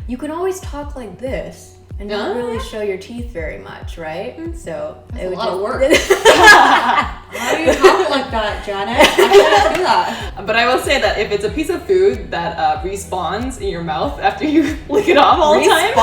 you can always talk like this and not really show your teeth very much, right? So it would a lot of work. How do you talk like that, Janet? I can't do that. But I will say that if it's a piece of food that respawns in your mouth after you lick it off all the time,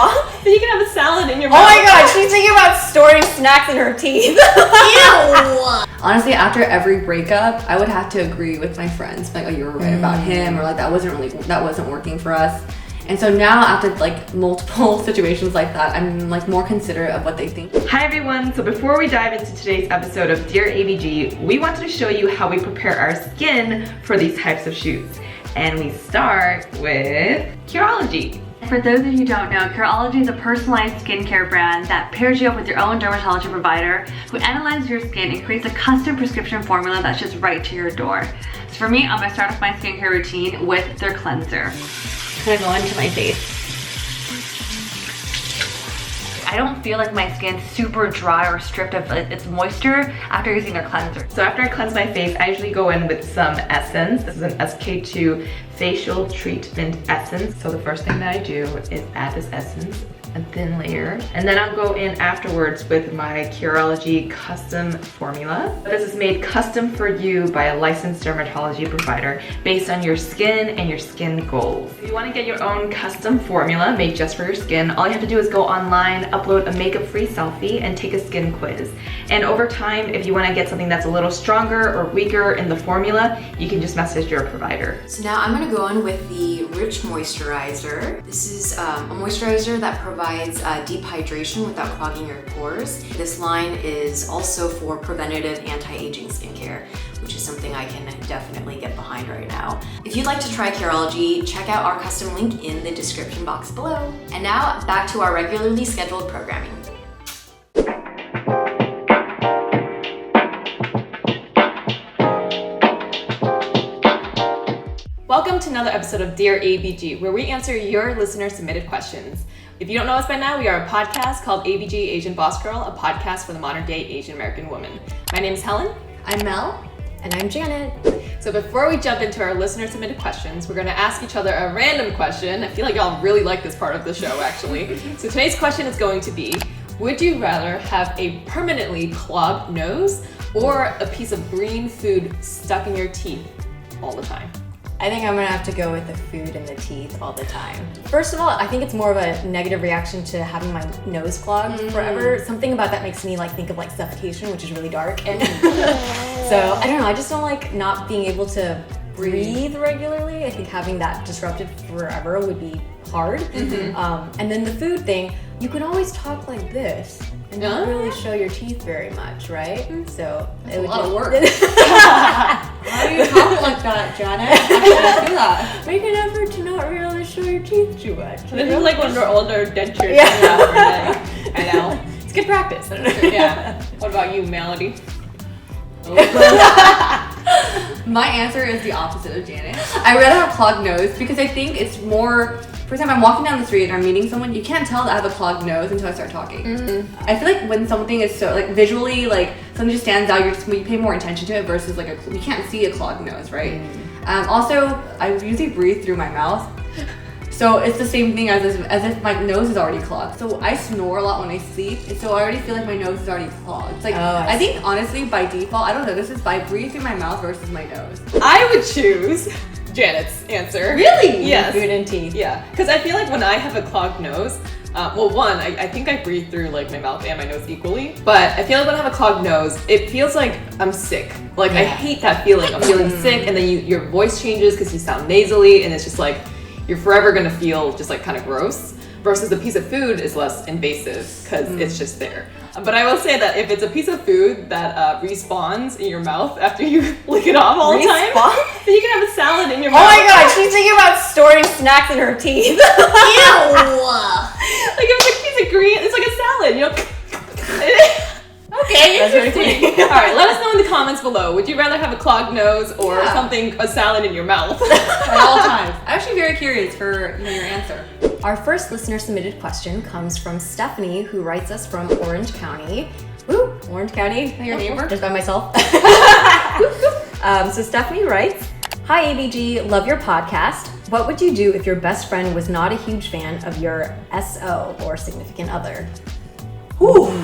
then you can have a salad in your mouth. Oh my god, she's thinking about storing snacks in her teeth. Ew! Honestly, after every breakup, I would have to agree with my friends. Like, oh, you were right about him, or like that wasn't working for us. And so now, after like multiple situations like that, I'm like more considerate of what they think. Hi everyone, so before we dive into today's episode of Dear ABG, we wanted to show you how we prepare our skin for these types of shoots. And we start with Curology. For those of you who don't know, Curology is a personalized skincare brand that pairs you up with your own dermatology provider who analyzes your skin and creates a custom prescription formula that's just right to your door. So for me, I'm gonna start off my skincare routine with their cleanser. I'm gonna go into my face. I don't feel like my skin's super dry or stripped of its moisture after using their cleanser. So after I cleanse my face, I usually go in with some essence. This is an SK2 facial treatment essence. So the first thing that I do is add this essence, a thin layer, and then I'll go in afterwards with my Curology custom formula. This is made custom for you by a licensed dermatology provider based on your skin and your skin goals. If you want to get your own custom formula made just for your skin, all you have to do is go online, upload a makeup-free selfie, and take a skin quiz. And over time, if you want to get something that's a little stronger or weaker in the formula, you can just message your provider. So now I'm gonna go in with the Rich Moisturizer. This is a moisturizer that provides deep hydration without clogging your pores. This line is also for preventative anti-aging skincare, which is something I can definitely get behind right now. If you'd like to try Curology, check out our custom link in the description box below. And now back to our regularly scheduled programming. Welcome to another episode of Dear ABG, where we answer your listener-submitted questions. If you don't know us by now, we are a podcast called ABG Asian Boss Girl, a podcast for the modern-day Asian American woman. My name is Helen. I'm Mel. And I'm Janet. So before we jump into our listener-submitted questions, we're gonna ask each other a random question. I feel like y'all really like this part of the show, actually. So today's question is going to be, would you rather have a permanently clogged nose or a piece of green food stuck in your teeth all the time? I think I'm gonna have to go with the food and the teeth all the time. First of all, I think it's more of a negative reaction to having my nose clogged forever. Something about that makes me like think of like suffocation, which is really dark. And so I don't know, I just don't like not being able to breathe regularly. I think having that disrupted forever would be hard. And then the food thing, you can always talk like this and not really show your teeth very much, right? So it would a lot of work. How do you talk like that, Janet? I can't do that. Make an effort to not really show your teeth too much. This is like when we're older, dentures coming out every day. I know. It's good practice. Yeah. What about you, Melody? My answer is the opposite of Janet. I rather have a clogged nose because I think it's more, for example, I'm walking down the street and I'm meeting someone, you can't tell that I have a clogged nose until I start talking. I feel like when something is so, like visually, like something just stands out, you pay more attention to it versus like you can't see a clogged nose, right? Also, I usually breathe through my mouth. So it's the same thing as if my nose is already clogged. So I snore a lot when I sleep, and so I already feel like my nose is already clogged. It's like, I think honestly, by default, I don't know, this is by breathe through my mouth versus my nose. I would choose Janet's answer. Really? Yes. Food and teeth. Yeah, because I feel like when I have a clogged nose, I think I breathe through like my mouth and my nose equally, but I feel like when I have a clogged nose, it feels like I'm sick. Like I hate that feeling. I'm feeling sick, and then your voice changes because you sound nasally, and it's just like, you're forever gonna feel just like kind of gross, versus the piece of food is less invasive because it's just there. But I will say that if it's a piece of food that respawns in your mouth after you lick it off all the time, then you can have a salad in your mouth. Oh my god, she's thinking about storing snacks in her teeth. Ew! Like if it's a piece of green, it's like a salad, you know? Okay, interesting. All right, let us know in the comments below. Would you rather have a clogged nose or a salad in your mouth? At all times. I'm actually very curious for your answer. Our first listener submitted question comes from Stephanie, who writes us from Orange County. Woo, Orange County, your neighbor? Just by myself. So Stephanie writes, "Hi ABG, love your podcast. What would you do if your best friend was not a huge fan of your SO or significant other? Ooh,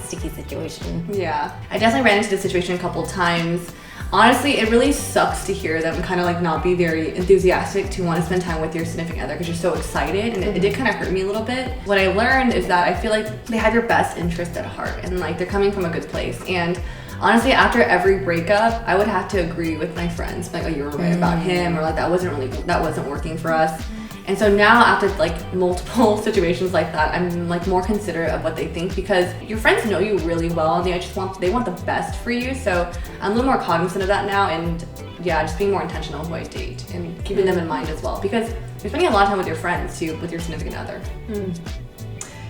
sticky situation. Yeah, I definitely ran into this situation a couple times. Honestly, it really sucks to hear them kind of like not be very enthusiastic to want to spend time with your significant other because you're so excited, and it did kind of hurt me a little bit. What I learned is that I feel like they have your best interest at heart and like they're coming from a good place. And honestly, after every breakup, I would have to agree with my friends, like, oh, you were right about him, or like that wasn't working for us. And so now after like multiple situations like that, I'm like more considerate of what they think because your friends know you really well and they want the best for you. So I'm a little more cognizant of that now, and yeah, just being more intentional with who I date and keeping them in mind as well because you're spending a lot of time with your friends too, with your significant other.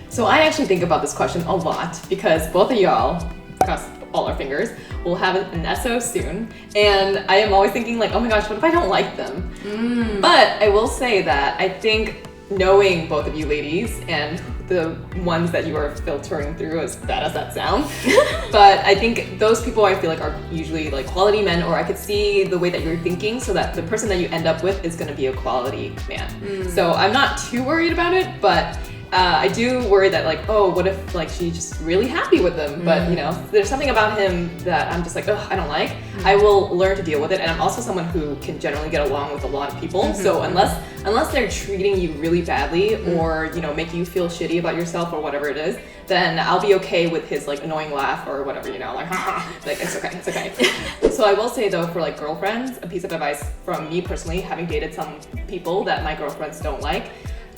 So I actually think about this question a lot because both of y'all, cross all our fingers, will have an SO soon, and I am always thinking like, oh my gosh, what if I don't like them? But I will say that I think knowing both of you ladies and the ones that you are filtering through, as bad as that sounds, but I think those people I feel like are usually like quality men, or I could see the way that you're thinking so that the person that you end up with is going to be a quality man. So I'm not too worried about it, but I do worry that like, oh, what if like she's just really happy with him, but you know, there's something about him that I'm just like, oh, I don't like. I will learn to deal with it, and I'm also someone who can generally get along with a lot of people. So unless they're treating you really badly or you know make you feel shitty about yourself or whatever it is, then I'll be okay with his like annoying laugh or whatever, you know, like like it's okay. So I will say though, for like girlfriends, a piece of advice from me personally, having dated some people that my girlfriends don't like.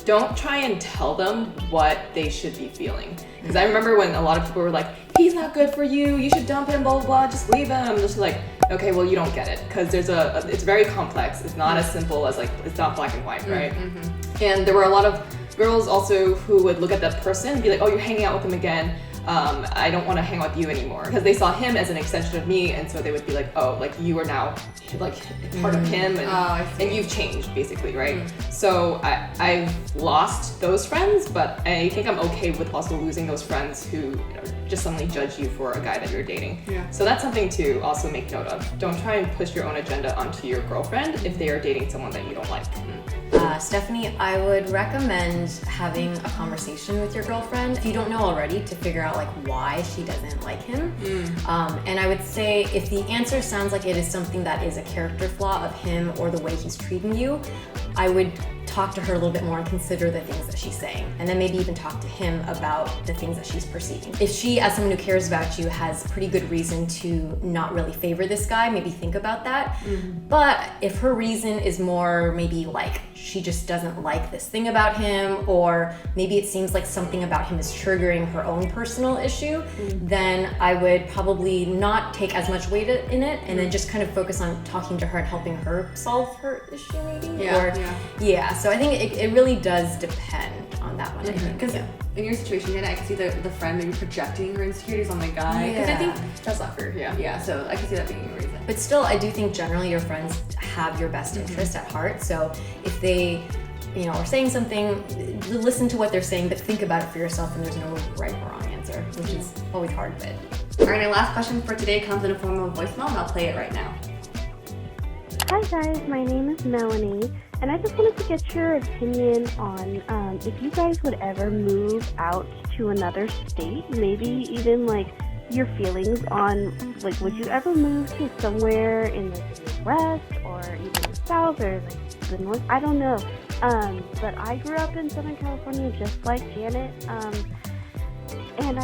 Don't try and tell them what they should be feeling. Because I remember when a lot of people were like, he's not good for you, you should dump him, blah, blah, blah, just leave him. I'm just like, okay, well, you don't get it. Because it's very complex. It's not as simple as like, it's not black and white, right? And there were a lot of girls also who would look at that person and be like, oh, you're hanging out with him again. I don't want to hang out with you ananymore, because they saw him as an extension of me, and so they would be like, oh, like you are now like part of him, and you've changed basically, right? So I've lost those friends, but I think I'm okay with also losing those friends who, you know, just suddenly judge you for a guy that you're dating. So that's something to also make note of. Don't try and push your own agenda onto your girlfriend if they are dating someone that you don't like. Stephanie, I would recommend having a conversation with your girlfriend, if you don't know already, to figure out like why she doesn't like him. And I would say if the answer sounds like it is something that is a character flaw of him or the way he's treating you, I would talk to her a little bit more and consider the things that she's saying, and then maybe even talk to him about the things that she's perceiving. If she, as someone who cares about you, has pretty good reason to not really favor this guy, maybe think about that. But if her reason is more maybe like she just doesn't like this thing about him, or maybe it seems like something about him is triggering her own personal issue, then I would probably not take as much weight in it, and then just kind of focus on talking to her and helping her solve her issue maybe. So I think it really does depend on that one, I think. Because in your situation, Jenna, I can see the friend maybe projecting her insecurities on the guy. Because I think that's not fair, so I can see that being a reason. But still, I do think generally your friends have your best interest at heart. So if they, you know, are saying something, listen to what they're saying, but think about it for yourself, and there's no right or wrong answer, which is always hard, but. All right, our last question for today comes in the form of a voicemail, and I'll play it right now. Hi guys, my name is Melanie, and I just wanted to get your opinion on if you guys would ever move out to another state, maybe even like your feelings on like would you ever move to somewhere in like the Midwest or even the South or like the North? I don't know. But I grew up in Southern California just like Janet. And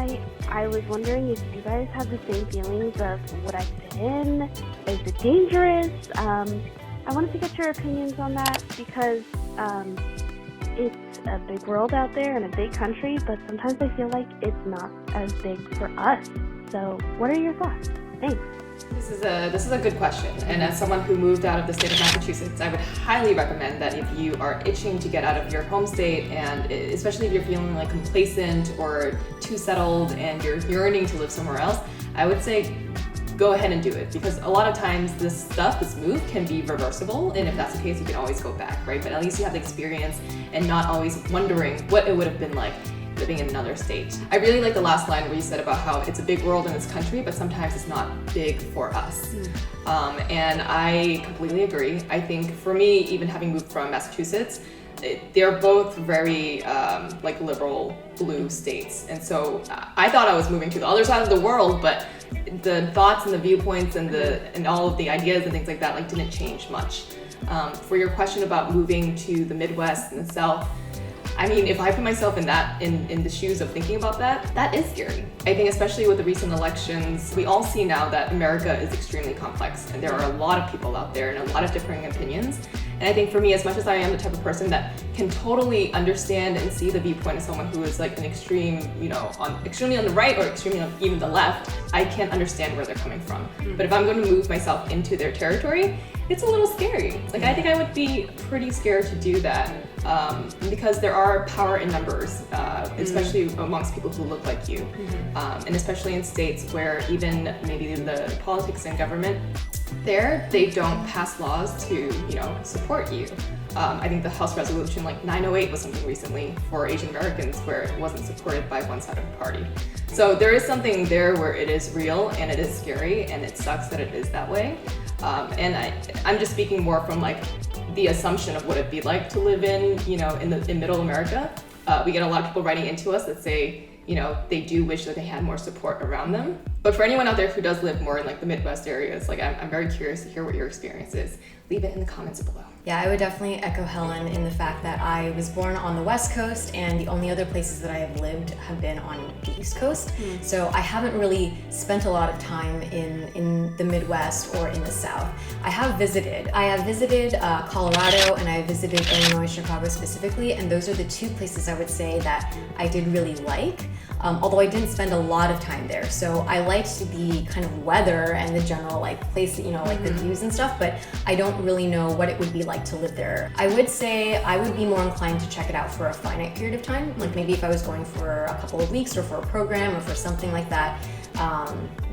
I was wondering if you guys have the same feelings of would I fit in? Is it dangerous? I wanted to get your opinions on that because it's a big world out there and a big country, but sometimes I feel like it's not as big for us. So what are your thoughts? Thanks. This is a good question, and as someone who moved out of the state of Massachusetts, I would highly recommend that if you are itching to get out of your home state, and especially if you're feeling like complacent or too settled and you're yearning to live somewhere else, I would say go ahead and do it, because a lot of times this move can be reversible, and if that's the case, you can always go back, right? But at least you have the experience and not always wondering what it would have been like living in another state. I really like the last line where you said about how it's a big world in this country, but sometimes it's not big for us. And I completely agree. I think for me, even having moved from Massachusetts, they're both very like liberal blue states, and so I thought I was moving to the other side of the world, but the thoughts and the viewpoints and all of the ideas and things like that like didn't change much. For your question about moving to the Midwest and the South, I mean, if I put myself in the shoes of thinking about that, that is scary. I think especially with the recent elections, we all see now that America is extremely complex, and there are a lot of people out there and a lot of differing opinions. And I think for me, as much as I am the type of person that can totally understand and see the viewpoint of someone who is like an extreme, extremely on the right or extremely on even the left, I can't understand where they're coming from. But if I'm going to move myself into their territory, it's a little scary. Like, I think I would be pretty scared to do that because there are power in numbers, especially amongst people who look like you. And especially in states where even maybe the politics and government they don't pass laws to, support you. I think the House resolution like 908 was something recently for Asian Americans where it wasn't supported by one side of the party. So there is something there where it is real and it is scary and it sucks that it is that way. And I'm just speaking more from like the assumption of what it'd be like to live in middle America. We get a lot of people writing into us that say, they do wish that they had more support around them. But for anyone out there who does live more in like the Midwest areas, like I'm very curious to hear what your experience is. Leave it in the comments below. Yeah, I would definitely echo Helen in the fact that I was born on the West Coast and the only other places that I have lived have been on the East Coast. So I haven't really spent a lot of time in the Midwest or in the South. I have visited Colorado and I visited Illinois, Chicago specifically, and those are the two places I would say that I did really like. Although I didn't spend a lot of time there. So I liked the kind of weather and the general like place, like the views and stuff, but I don't really know what it would be like to live there. I would say I would be more inclined to check it out for a finite period of time. Like maybe if I was going for a couple of weeks or for a program or for something like that,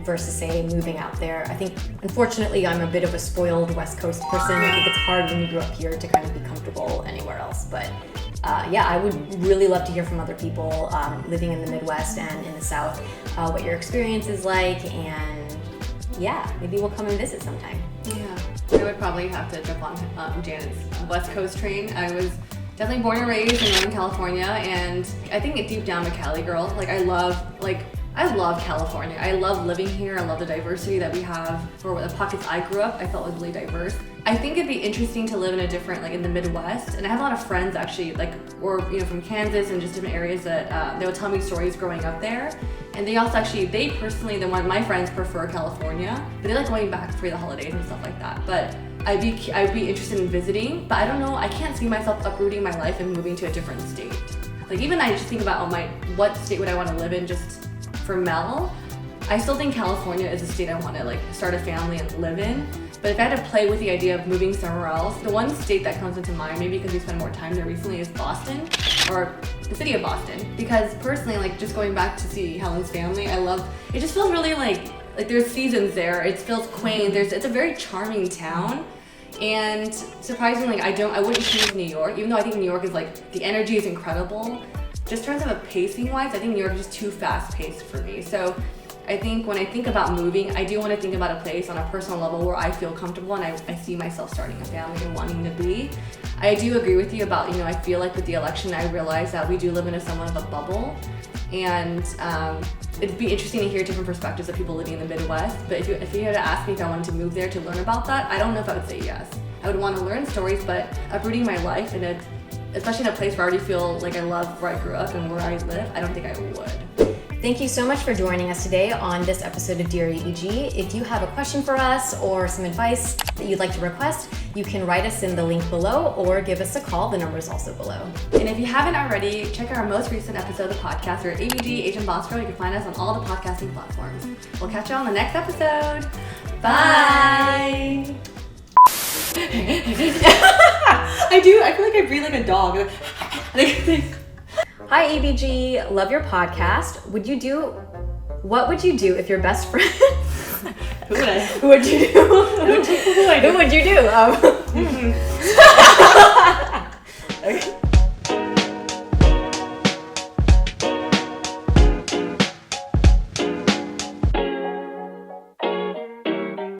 versus say moving out there. I think unfortunately I'm a bit of a spoiled West Coast person. I think it's hard when you grew up here to kind of be comfortable anywhere else, but yeah, I would really love to hear from other people living in the Midwest and in the South, what your experience is like, and yeah, maybe we'll come and visit sometime. Yeah, I would probably have to jump on Janet's West Coast train. I was definitely born and raised in Northern California, and I think deep down I'm a Cali girl. I love California. I love living here. I love the diversity that we have. For the pockets I grew up, I felt was really diverse. I think it'd be interesting to live in a different, in the Midwest. And I have a lot of friends actually, from Kansas and just different areas that they would tell me stories growing up there. And they also my friends prefer California, but they like going back for the holidays and stuff like that. But I'd be interested in visiting, but I don't know, I can't see myself uprooting my life and moving to a different state. Even I just think about what state would I want to live in just for Mel. I still think California is a state I want to start a family and live in. But if I had to play with the idea of moving somewhere else, the one state that comes into mind, maybe because we spent more time there recently, is Boston, or the city of Boston. Because personally, just going back to see Helen's family, it just feels really like there's seasons there. It feels quaint. It's a very charming town. And surprisingly, I wouldn't choose New York, even though I think New York is the energy is incredible. Just in terms of a pacing wise, I think New York is just too fast paced for me. So I think when I think about moving, I do want to think about a place on a personal level where I feel comfortable and I see myself starting a family and wanting to be. I do agree with you about, I feel like with the election, I realized that we do live in somewhat of a bubble. And it'd be interesting to hear different perspectives of people living in the Midwest. But if you had to ask me if I wanted to move there to learn about that, I don't know if I would say yes. I would want to learn stories, but uprooting my life especially in a place where I already feel like I love where I grew up and where I live, I don't think I would. Thank you so much for joining us today on this episode of Dear ABG. If you have a question for us or some advice that you'd like to request, you can write us in the link below or give us a call. The number is also below. And if you haven't already, check out our most recent episode of the podcast. We're ABG, Asian Boss Girl. You can find us on all the podcasting platforms. We'll catch you on the next episode. Bye! I feel like I breathe like a dog. Hi ABG, love your podcast. What would you do if your best friend... Who would you do? Who would you do?